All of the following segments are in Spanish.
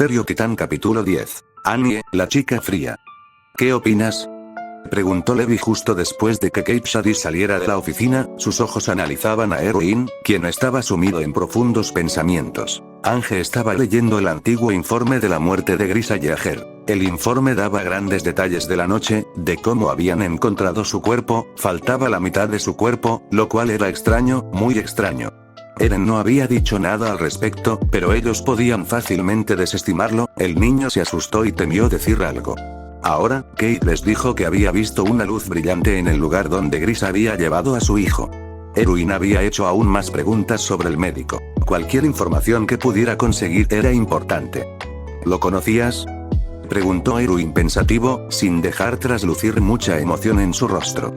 Imperio Titán capítulo 10. Annie, la chica fría. ¿Qué opinas? Preguntó Levi justo después de que Kate Shadis saliera de la oficina. Sus ojos analizaban a Erwin, quien estaba sumido en profundos pensamientos. Ange estaba leyendo el antiguo informe de la muerte de Grisa Yeager. El informe daba grandes detalles de la noche, de cómo habían encontrado su cuerpo. Faltaba la mitad de su cuerpo, lo cual era extraño, muy extraño. Eren no había dicho nada al respecto, pero ellos podían fácilmente desestimarlo. El niño se asustó y temió decir algo. Ahora, Kate les dijo que había visto una luz brillante en el lugar donde Gris había llevado a su hijo. Erwin había hecho aún más preguntas sobre el médico. Cualquier información que pudiera conseguir era importante. ¿Lo conocías?, preguntó Erwin pensativo, sin dejar traslucir mucha emoción en su rostro.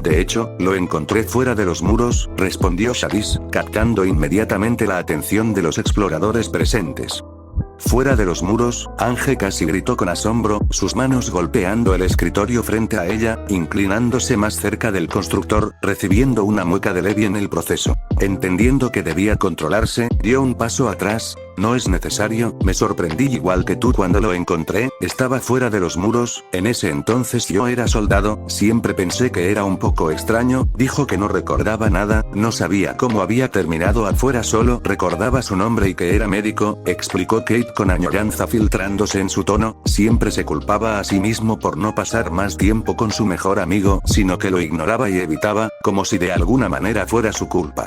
De hecho, lo encontré fuera de los muros, respondió Shadis, captando inmediatamente la atención de los exploradores presentes. Fuera de los muros, Ange casi gritó con asombro, sus manos golpeando el escritorio frente a ella, inclinándose más cerca del constructor, recibiendo una mueca de Levi en el proceso. Entendiendo que debía controlarse, dio un paso atrás. No es necesario, me sorprendí igual que tú cuando lo encontré, estaba fuera de los muros, en ese entonces yo era soldado, siempre pensé que era un poco extraño, dijo que no recordaba nada, no sabía cómo había terminado afuera, solo recordaba su nombre y que era médico, explicó Kate con añoranza filtrándose en su tono. Siempre se culpaba a sí mismo por no pasar más tiempo con su mejor amigo, sino que lo ignoraba y evitaba, como si de alguna manera fuera su culpa.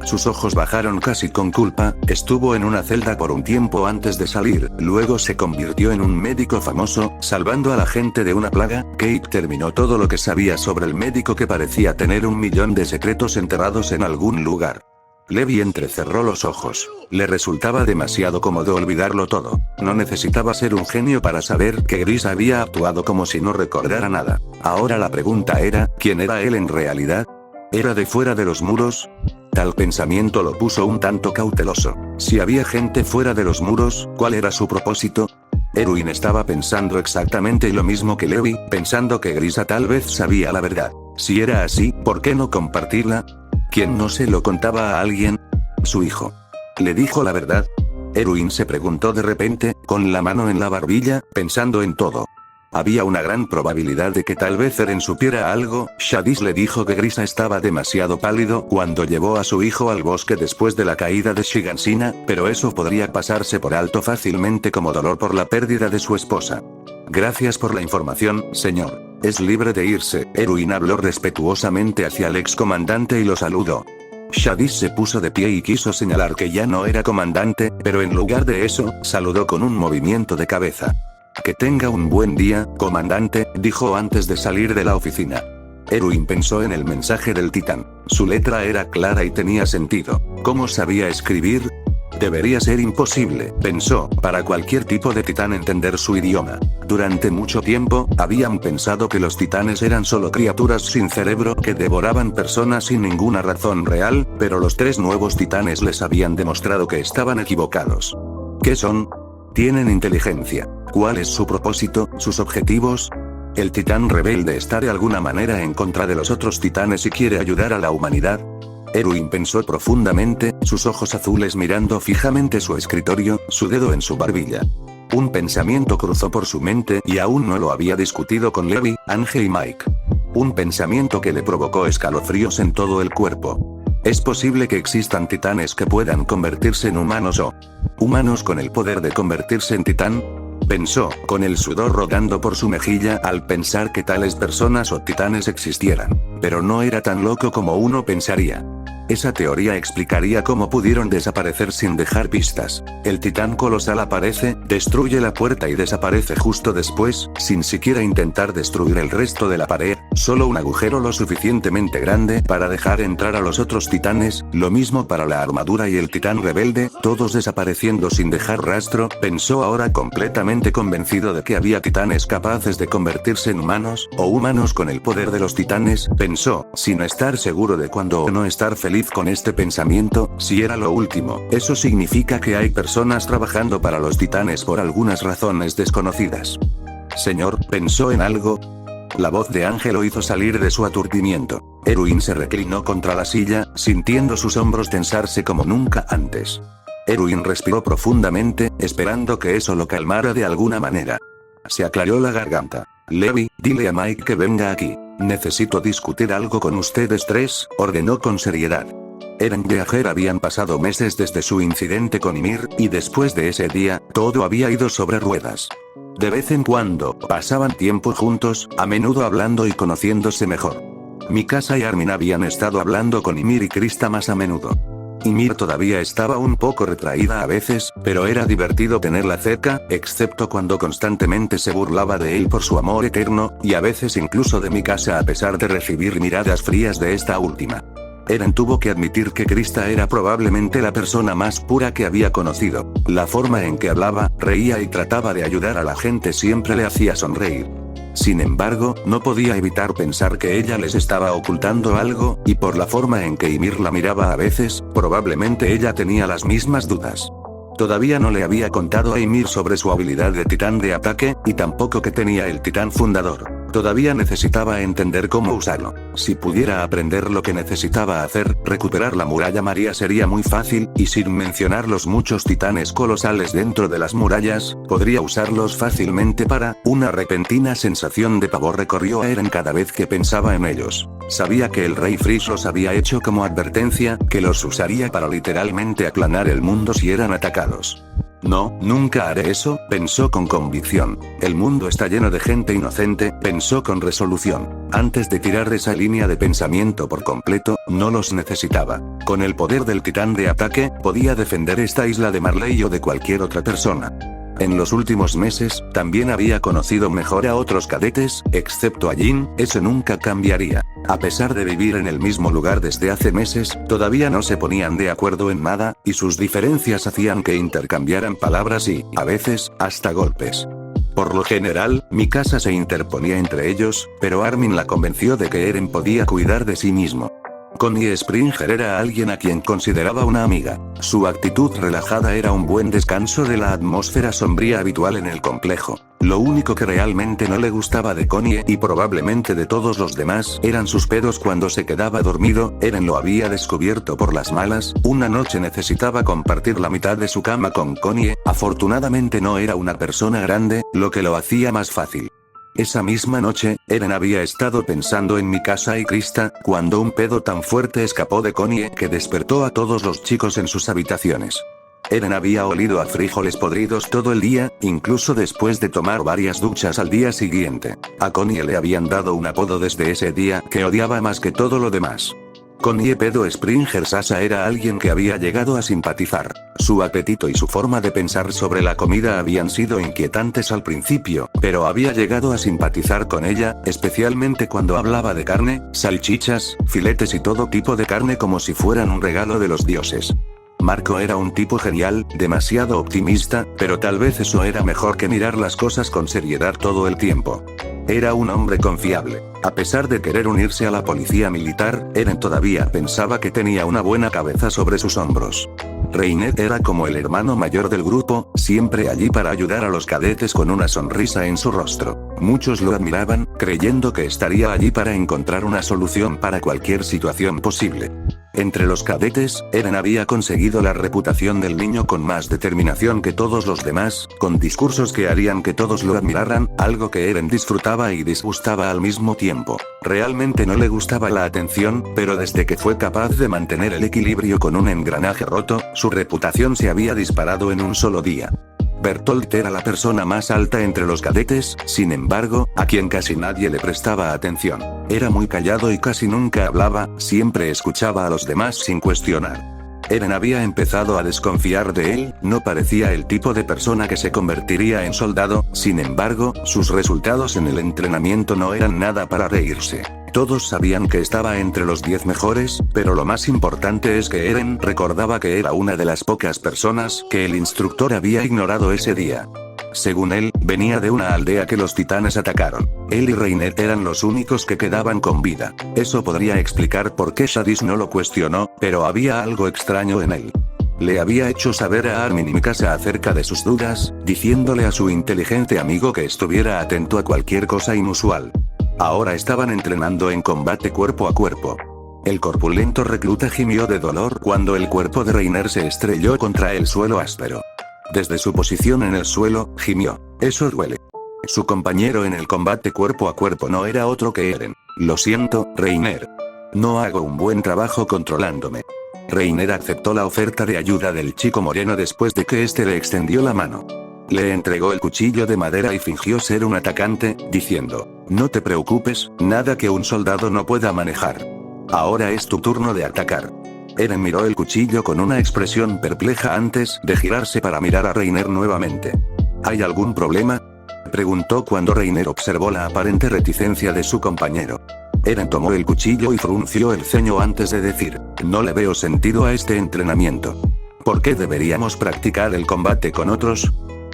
Sus ojos bajaron casi con culpa. Estuvo en una celda por un tiempo antes de salir, luego se convirtió en un médico famoso, salvando a la gente de una plaga. Kate terminó todo lo que sabía sobre el médico que parecía tener 1.000.000 de secretos enterrados en algún lugar. Levi entrecerró los ojos. Le resultaba demasiado cómodo olvidarlo todo. No necesitaba ser un genio para saber que Gris había actuado como si no recordara nada. Ahora la pregunta era, ¿quién era él en realidad? ¿Era de fuera de los muros? Tal pensamiento lo puso un tanto cauteloso. Si había gente fuera de los muros, ¿cuál era su propósito? Erwin estaba pensando exactamente lo mismo que Levi, pensando que Grisa tal vez sabía la verdad. Si era así, ¿por qué no compartirla? ¿Quién no se lo contaba a alguien? Su hijo. ¿Le dijo la verdad? Erwin se preguntó de repente, con la mano en la barbilla, pensando en todo. Había una gran probabilidad de que tal vez Eren supiera algo. Shadis le dijo que Grisa estaba demasiado pálido cuando llevó a su hijo al bosque después de la caída de Shigansina, pero eso podría pasarse por alto fácilmente como dolor por la pérdida de su esposa. Gracias por la información, señor. Es libre de irse. Erwin habló respetuosamente hacia el excomandante y lo saludó. Shadis se puso de pie y quiso señalar que ya no era comandante, pero en lugar de eso, saludó con un movimiento de cabeza. Que tenga un buen día, comandante, dijo antes de salir de la oficina. Erwin pensó en el mensaje del titán. Su letra era clara y tenía sentido. ¿Cómo sabía escribir? Debería ser imposible, pensó, para cualquier tipo de titán entender su idioma. Durante mucho tiempo, habían pensado que los titanes eran solo criaturas sin cerebro que devoraban personas sin ninguna razón real, pero los 3 nuevos titanes les habían demostrado que estaban equivocados. ¿Qué son? Tienen inteligencia. ¿Cuál es su propósito, sus objetivos? ¿El titán rebelde está de alguna manera en contra de los otros titanes y quiere ayudar a la humanidad? Erwin pensó profundamente, sus ojos azules mirando fijamente su escritorio, su dedo en su barbilla. Un pensamiento cruzó por su mente y aún no lo había discutido con Levi, Ange y Mike. Un pensamiento que le provocó escalofríos en todo el cuerpo. ¿Es posible que existan titanes que puedan convertirse en humanos o humanos con el poder de convertirse en titán? Pensó, con el sudor rodando por su mejilla al pensar que tales personas o titanes existieran. Pero no era tan loco como uno pensaría. Esa teoría explicaría cómo pudieron desaparecer sin dejar pistas. El titán colosal aparece, destruye la puerta y desaparece justo después, sin siquiera intentar destruir el resto de la pared, solo un agujero lo suficientemente grande para dejar entrar a los otros titanes, lo mismo para la armadura y el titán rebelde, todos desapareciendo sin dejar rastro. Pensó ahora completamente convencido de que había titanes capaces de convertirse en humanos, o humanos con el poder de los titanes, pensó, sin estar seguro de cuándo o no estar feliz con este pensamiento. Si era lo último, eso significa que hay personas trabajando para los titanes por algunas razones desconocidas. Señor, ¿pensó en algo? La voz de Ange lo hizo salir de su aturdimiento. Erwin se reclinó contra la silla, sintiendo sus hombros tensarse como nunca antes. Erwin respiró profundamente, esperando que eso lo calmara de alguna manera. Se aclaró la garganta. Levi, dile a Mike que venga aquí. Necesito discutir algo con ustedes tres, ordenó con seriedad. Eren y Ager habían pasado meses desde su incidente con Ymir, y después de ese día, todo había ido sobre ruedas. De vez en cuando, pasaban tiempo juntos, a menudo hablando y conociéndose mejor. Mikasa y Armin habían estado hablando con Ymir y Krista más a menudo. Ymir todavía estaba un poco retraída a veces, pero era divertido tenerla cerca, excepto cuando constantemente se burlaba de él por su amor eterno, y a veces incluso de Mikasa a pesar de recibir miradas frías de esta última. Eren tuvo que admitir que Krista era probablemente la persona más pura que había conocido. La forma en que hablaba, reía y trataba de ayudar a la gente siempre le hacía sonreír. Sin embargo, no podía evitar pensar que ella les estaba ocultando algo, y por la forma en que Ymir la miraba a veces, probablemente ella tenía las mismas dudas. Todavía no le había contado a Ymir sobre su habilidad de titán de ataque, y tampoco que tenía el titán fundador. Todavía necesitaba entender cómo usarlo. Si pudiera aprender lo que necesitaba hacer, recuperar la muralla María sería muy fácil, y sin mencionar los muchos titanes colosales dentro de las murallas, podría usarlos fácilmente para. Una repentina sensación de pavor recorrió a Eren cada vez que pensaba en ellos. Sabía que el rey Freeze los había hecho como advertencia, que los usaría para literalmente aplanar el mundo si eran atacados. No, nunca haré eso, pensó con convicción. El mundo está lleno de gente inocente, pensó con resolución. Antes de tirar esa línea de pensamiento por completo, no los necesitaba. Con el poder del titán de ataque, podía defender esta isla de Marley o de cualquier otra persona. En los últimos meses, también había conocido mejor a otros cadetes, excepto a Jin, eso nunca cambiaría. A pesar de vivir en el mismo lugar desde hace meses, todavía no se ponían de acuerdo en nada, y sus diferencias hacían que intercambiaran palabras y, a veces, hasta golpes. Por lo general, Mikasa se interponía entre ellos, pero Armin la convenció de que Eren podía cuidar de sí mismo. Connie Springer era alguien a quien consideraba una amiga. Su actitud relajada era un buen descanso de la atmósfera sombría habitual en el complejo. Lo único que realmente no le gustaba de Connie, y probablemente de todos los demás, eran sus pedos cuando se quedaba dormido. Eren lo había descubierto por las malas. Una noche necesitaba compartir la mitad de su cama con Connie. Afortunadamente no era una persona grande, lo que lo hacía más fácil. Esa misma noche, Eren había estado pensando en Mikasa y Krista, cuando un pedo tan fuerte escapó de Connie que despertó a todos los chicos en sus habitaciones. Eren había olido a frijoles podridos todo el día, incluso después de tomar varias duchas al día siguiente. A Connie le habían dado un apodo desde ese día que odiaba más que todo lo demás. Connie Pedo Springer Sasa era alguien que había llegado a simpatizar. Su apetito y su forma de pensar sobre la comida habían sido inquietantes al principio, pero había llegado a simpatizar con ella, especialmente cuando hablaba de carne, salchichas, filetes y todo tipo de carne como si fueran un regalo de los dioses. Marco era un tipo genial, demasiado optimista, pero tal vez eso era mejor que mirar las cosas con seriedad todo el tiempo. Era un hombre confiable. A pesar de querer unirse a la policía militar, Eren todavía pensaba que tenía una buena cabeza sobre sus hombros. Reinet era como el hermano mayor del grupo, siempre allí para ayudar a los cadetes con una sonrisa en su rostro. Muchos lo admiraban, creyendo que estaría allí para encontrar una solución para cualquier situación posible. Entre los cadetes, Eren había conseguido la reputación del niño con más determinación que todos los demás, con discursos que harían que todos lo admiraran, algo que Eren disfrutaba y disgustaba al mismo tiempo. Realmente no le gustaba la atención, pero desde que fue capaz de mantener el equilibrio con un engranaje roto, su reputación se había disparado en un solo día. Bertolt era la persona más alta entre los cadetes, sin embargo, a quien casi nadie le prestaba atención. Era muy callado y casi nunca hablaba, siempre escuchaba a los demás sin cuestionar. Eren había empezado a desconfiar de él, no parecía el tipo de persona que se convertiría en soldado, sin embargo, sus resultados en el entrenamiento no eran nada para reírse. Todos sabían que estaba entre los 10 mejores, pero lo más importante es que Eren recordaba que era una de las pocas personas que el instructor había ignorado ese día. Según él, venía de una aldea que los titanes atacaron. Él y Reinet eran los únicos que quedaban con vida. Eso podría explicar por qué Shadis no lo cuestionó, pero había algo extraño en él. Le había hecho saber a Armin y Mikasa acerca de sus dudas, diciéndole a su inteligente amigo que estuviera atento a cualquier cosa inusual. Ahora estaban entrenando en combate cuerpo a cuerpo. El corpulento recluta gimió de dolor cuando el cuerpo de Reiner se estrelló contra el suelo áspero. Desde su posición en el suelo, gimió. Eso duele. Su compañero en el combate cuerpo a cuerpo no era otro que Eren. Lo siento, Reiner. No hago un buen trabajo controlándome. Reiner aceptó la oferta de ayuda del chico moreno después de que éste le extendió la mano. Le entregó el cuchillo de madera y fingió ser un atacante, diciendo: no te preocupes, nada que un soldado no pueda manejar. Ahora es tu turno de atacar. Eren miró el cuchillo con una expresión perpleja antes de girarse para mirar a Reiner nuevamente. ¿Hay algún problema?, preguntó cuando Reiner observó la aparente reticencia de su compañero. Eren tomó el cuchillo y frunció el ceño antes de decir: no le veo sentido a este entrenamiento. ¿Por qué deberíamos practicar el combate con otros?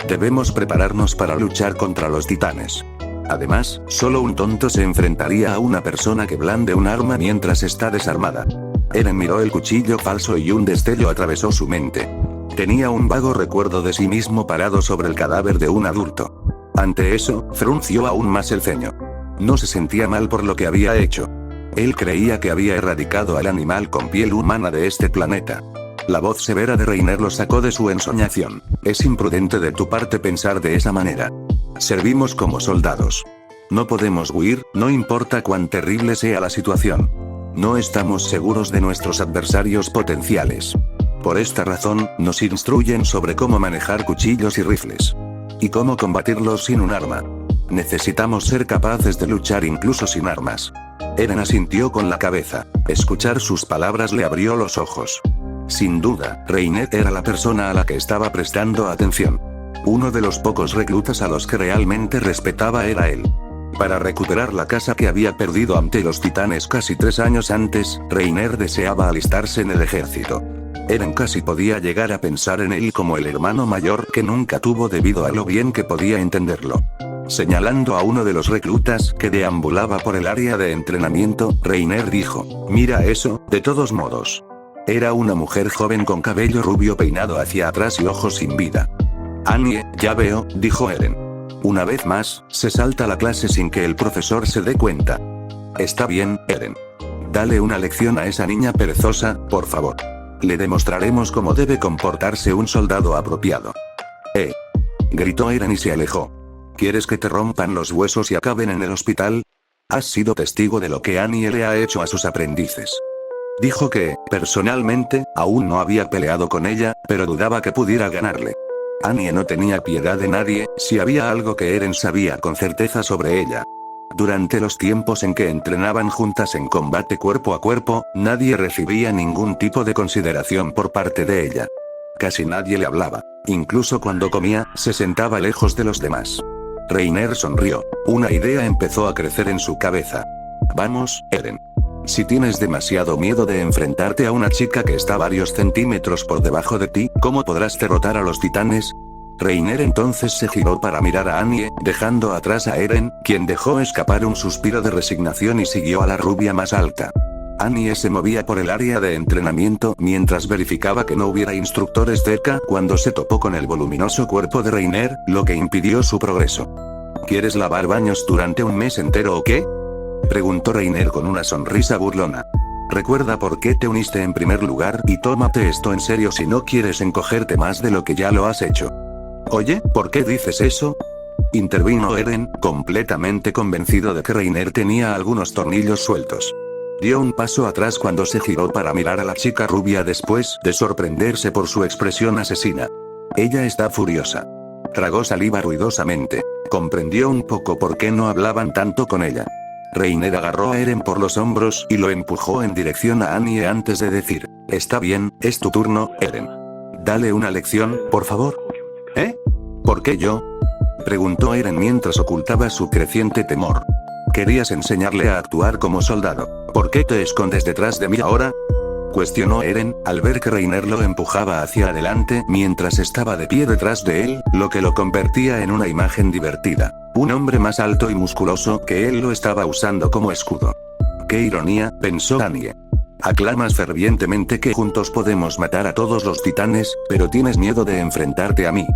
Debemos prepararnos para luchar contra los titanes. Además, solo un tonto se enfrentaría a una persona que blande un arma mientras está desarmada. Eren miró el cuchillo falso y un destello atravesó su mente. Tenía un vago recuerdo de sí mismo parado sobre el cadáver de un adulto. Ante eso, frunció aún más el ceño. No se sentía mal por lo que había hecho. Él creía que había erradicado al animal con piel humana de este planeta. La voz severa de Reiner lo sacó de su ensoñación. Es imprudente de tu parte pensar de esa manera. Servimos como soldados. No podemos huir, no importa cuán terrible sea la situación. No estamos seguros de nuestros adversarios potenciales. Por esta razón, nos instruyen sobre cómo manejar cuchillos y rifles. Y cómo combatirlos sin un arma. Necesitamos ser capaces de luchar incluso sin armas. Eren asintió con la cabeza. Escuchar sus palabras le abrió los ojos. Sin duda, Reiner era la persona a la que estaba prestando atención. Uno de los pocos reclutas a los que realmente respetaba era él. Para recuperar la casa que había perdido ante los titanes casi 3 años antes, Reiner deseaba alistarse en el ejército. Eren casi podía llegar a pensar en él como el hermano mayor que nunca tuvo debido a lo bien que podía entenderlo. Señalando a uno de los reclutas que deambulaba por el área de entrenamiento, Reiner dijo: mira eso, de todos modos. Era una mujer joven con cabello rubio peinado hacia atrás y ojos sin vida. Annie, ya veo, dijo Eren. Una vez más, se salta la clase sin que el profesor se dé cuenta. Está bien, Eren. Dale una lección a esa niña perezosa, por favor. Le demostraremos cómo debe comportarse un soldado apropiado. Gritó Eren y se alejó. ¿Quieres que te rompan los huesos y acaben en el hospital? Has sido testigo de lo que Annie le ha hecho a sus aprendices. Dijo que, personalmente, aún no había peleado con ella, pero dudaba que pudiera ganarle. Annie no tenía piedad de nadie, si había algo que Eren sabía con certeza sobre ella. Durante los tiempos en que entrenaban juntas en combate cuerpo a cuerpo, nadie recibía ningún tipo de consideración por parte de ella. Casi nadie le hablaba. Incluso cuando comía, se sentaba lejos de los demás. Reiner sonrió. Una idea empezó a crecer en su cabeza. Vamos, Eren. Si tienes demasiado miedo de enfrentarte a una chica que está varios centímetros por debajo de ti, ¿cómo podrás derrotar a los titanes? Reiner entonces se giró para mirar a Annie, dejando atrás a Eren, quien dejó escapar un suspiro de resignación y siguió a la rubia más alta. Annie se movía por el área de entrenamiento mientras verificaba que no hubiera instructores cerca cuando se topó con el voluminoso cuerpo de Reiner, lo que impidió su progreso. ¿Quieres lavar baños durante un mes entero o qué?, preguntó Reiner con una sonrisa burlona. Recuerda por qué te uniste en primer lugar y tómate esto en serio si no quieres encogerte más de lo que ya lo has hecho. Oye, ¿por qué dices eso?, intervino Eren, completamente convencido de que Reiner tenía algunos tornillos sueltos. Dio un paso atrás cuando se giró para mirar a la chica rubia después de sorprenderse por su expresión asesina. Ella está furiosa. Tragó saliva ruidosamente. Comprendió un poco por qué no hablaban tanto con ella. Reiner agarró a Eren por los hombros y lo empujó en dirección a Annie antes de decir: está bien, es tu turno, Eren. Dale una lección, por favor. ¿Por qué yo?, preguntó Eren mientras ocultaba su creciente temor. Querías enseñarle a actuar como soldado. ¿Por qué te escondes detrás de mí ahora?, cuestionó Eren, al ver que Reiner lo empujaba hacia adelante mientras estaba de pie detrás de él, lo que lo convertía en una imagen divertida. Un hombre más alto y musculoso que él lo estaba usando como escudo. Qué ironía, pensó Annie. Aclamas fervientemente que juntos podemos matar a todos los titanes, pero tienes miedo de enfrentarte a mí.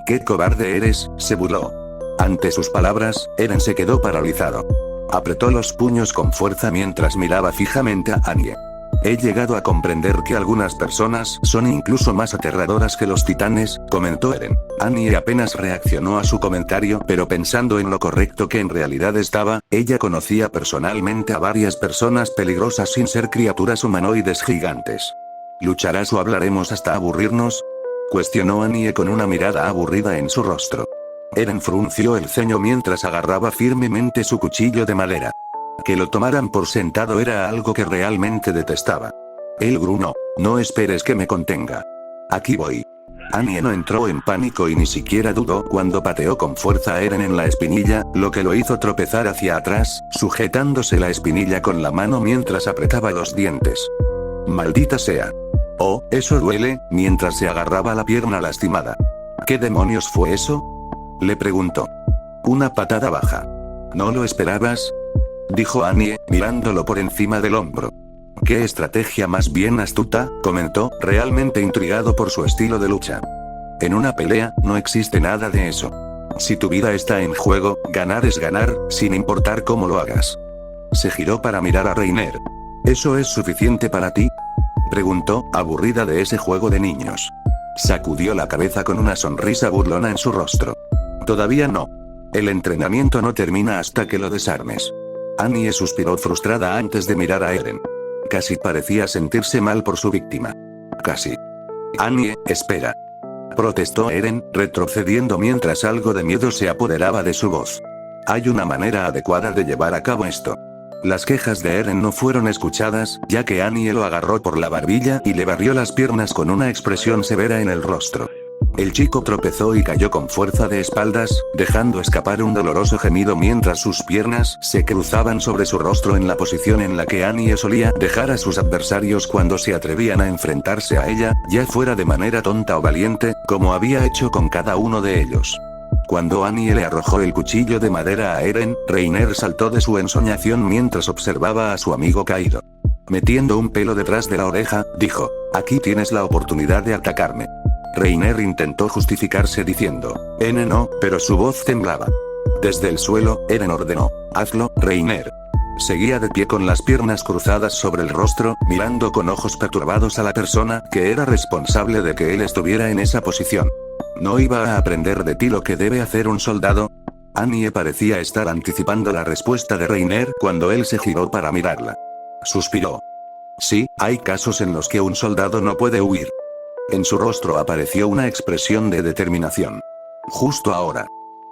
¡Qué cobarde eres!, se burló. Ante sus palabras, Eren se quedó paralizado. Apretó los puños con fuerza mientras miraba fijamente a Annie. He llegado a comprender que algunas personas son incluso más aterradoras que los titanes, comentó Eren. Annie apenas reaccionó a su comentario, pero pensando en lo correcto que en realidad estaba, ella conocía personalmente a varias personas peligrosas sin ser criaturas humanoides gigantes. ¿Lucharás o hablaremos hasta aburrirnos?, cuestionó Annie con una mirada aburrida en su rostro. Eren frunció el ceño mientras agarraba firmemente su cuchillo de madera. Que lo tomaran por sentado era algo que realmente detestaba. Él gruñó: no esperes que me contenga. Aquí voy. Annie no entró en pánico y ni siquiera dudó cuando pateó con fuerza a Eren en la espinilla, lo que lo hizo tropezar hacia atrás, sujetándose la espinilla con la mano mientras apretaba los dientes. Maldita sea. Oh, eso duele, mientras se agarraba la pierna lastimada. ¿Qué demonios fue eso?, le preguntó. Una patada baja. ¿No lo esperabas?, dijo Annie, mirándolo por encima del hombro. «Qué estrategia más bien astuta», comentó, realmente intrigado por su estilo de lucha. En una pelea, no existe nada de eso. Si tu vida está en juego, ganar es ganar, sin importar cómo lo hagas. Se giró para mirar a Reiner. ¿Eso es suficiente para ti?, preguntó, aburrida de ese juego de niños. Sacudió la cabeza con una sonrisa burlona en su rostro. Todavía no. El entrenamiento no termina hasta que lo desarmes. Annie suspiró frustrada antes de mirar a Eren. Casi parecía sentirse mal por su víctima. Casi. Annie, espera, protestó Eren, retrocediendo mientras algo de miedo se apoderaba de su voz. Hay una manera adecuada de llevar a cabo esto. Las quejas de Eren no fueron escuchadas, ya que Annie lo agarró por la barbilla y le barrió las piernas con una expresión severa en el rostro. El chico tropezó y cayó con fuerza de espaldas, dejando escapar un doloroso gemido mientras sus piernas se cruzaban sobre su rostro en la posición en la que Annie solía dejar a sus adversarios cuando se atrevían a enfrentarse a ella, ya fuera de manera tonta o valiente, como había hecho con cada uno de ellos. Cuando Annie le arrojó el cuchillo de madera a Eren, Reiner saltó de su ensoñación mientras observaba a su amigo caído. Metiendo un pelo detrás de la oreja, dijo: «Aquí tienes la oportunidad de atacarme». Reiner intentó justificarse diciendo: «No», pero su voz temblaba. Desde el suelo, Eren ordenó: «Hazlo, Reiner». Seguía de pie con las piernas cruzadas sobre el rostro, mirando con ojos perturbados a la persona que era responsable de que él estuviera en esa posición. ¿No iba a aprender de ti lo que debe hacer un soldado? Annie parecía estar anticipando la respuesta de Reiner cuando él se giró para mirarla. Suspiró. Sí, hay casos en los que un soldado no puede huir. En su rostro apareció una expresión de determinación. Justo ahora.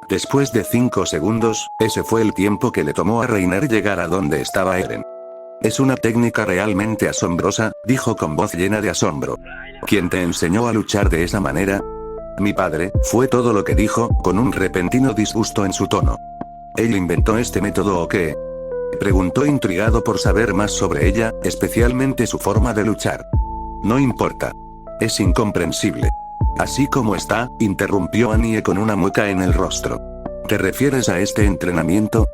Después de 5 segundos, ese fue el tiempo que le tomó a Reiner llegar a donde estaba Eren. Es una técnica realmente asombrosa, dijo con voz llena de asombro. ¿Quién te enseñó a luchar de esa manera? Mi padre, fue todo lo que dijo, con un repentino disgusto en su tono. ¿Él inventó este método o qué?, preguntó intrigado por saber más sobre ella, especialmente su forma de luchar. No importa. Es incomprensible. Así como está, interrumpió Annie con una mueca en el rostro. ¿Te refieres a este entrenamiento?,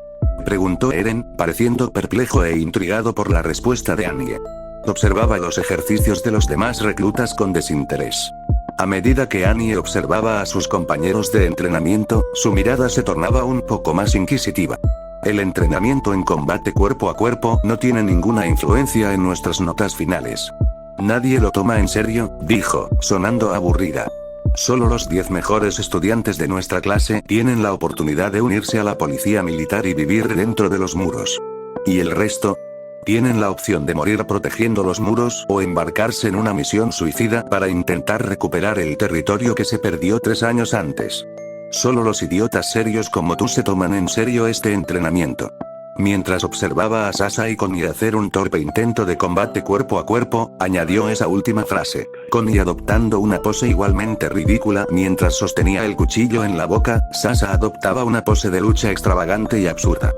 preguntó Eren, pareciendo perplejo e intrigado por la respuesta de Annie. Observaba los ejercicios de los demás reclutas con desinterés. A medida que Annie observaba a sus compañeros de entrenamiento, su mirada se tornaba un poco más inquisitiva. El entrenamiento en combate cuerpo a cuerpo no tiene ninguna influencia en nuestras notas finales. Nadie lo toma en serio, dijo, sonando aburrida. Solo los 10 mejores estudiantes de nuestra clase tienen la oportunidad de unirse a la policía militar y vivir dentro de los muros. ¿Y el resto? Tienen la opción de morir protegiendo los muros o embarcarse en una misión suicida para intentar recuperar el territorio que se perdió 3 años antes. Solo los idiotas serios como tú se toman en serio este entrenamiento. Mientras observaba a Sasa y Connie hacer un torpe intento de combate cuerpo a cuerpo, añadió esa última frase. Connie adoptando una pose igualmente ridícula mientras sostenía el cuchillo en la boca, Sasa adoptaba una pose de lucha extravagante y absurda.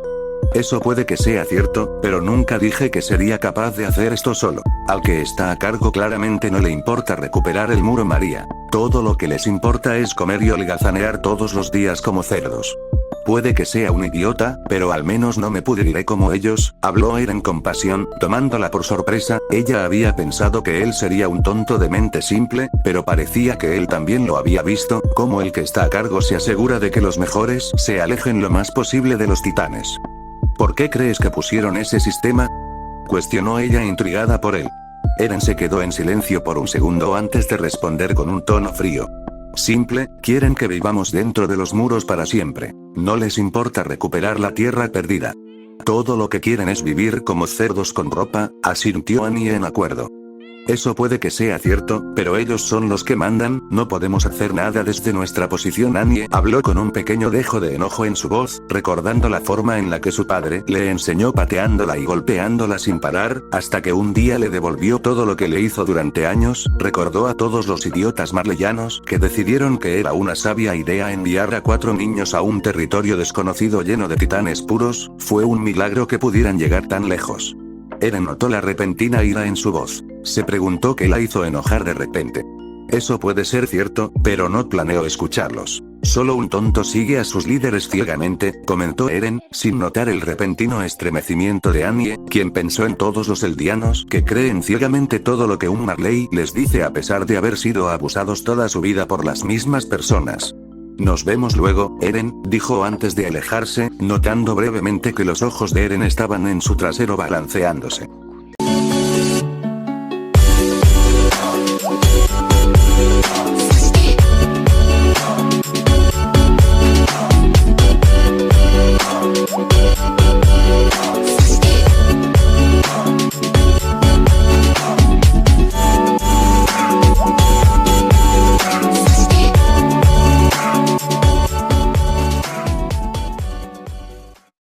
Eso puede que sea cierto, pero nunca dije que sería capaz de hacer esto solo. Al que está a cargo claramente no le importa recuperar el muro María. Todo lo que les importa es comer y holgazanear todos los días como cerdos. Puede que sea un idiota, pero al menos no me pudriré como ellos, habló Eren con pasión, tomándola por sorpresa. Ella había pensado que él sería un tonto de mente simple, pero parecía que él también lo había visto, como el que está a cargo se asegura de que los mejores se alejen lo más posible de los titanes. ¿Por qué crees que pusieron ese sistema?, cuestionó ella intrigada por él. Eren se quedó en silencio por un segundo antes de responder con un tono frío. Simple, quieren que vivamos dentro de los muros para siempre. No les importa recuperar la tierra perdida. Todo lo que quieren es vivir como cerdos con ropa, asintió Annie en acuerdo. Eso puede que sea cierto, pero ellos son los que mandan, no podemos hacer nada desde nuestra posición. Annie habló con un pequeño dejo de enojo en su voz, recordando la forma en la que su padre le enseñó pateándola y golpeándola sin parar, hasta que un día le devolvió todo lo que le hizo durante años. Recordó a todos los idiotas marleyanos que decidieron que era una sabia idea enviar a 4 niños a un territorio desconocido lleno de titanes puros. Fue un milagro que pudieran llegar tan lejos. Eren notó la repentina ira en su voz. Se preguntó qué la hizo enojar de repente. Eso puede ser cierto, pero no planeo escucharlos. Solo un tonto sigue a sus líderes ciegamente, comentó Eren, sin notar el repentino estremecimiento de Annie, quien pensó en todos los eldianos que creen ciegamente todo lo que un Marley les dice a pesar de haber sido abusados toda su vida por las mismas personas. Nos vemos luego, Eren, dijo antes de alejarse, notando brevemente que los ojos de Eren estaban en su trasero balanceándose.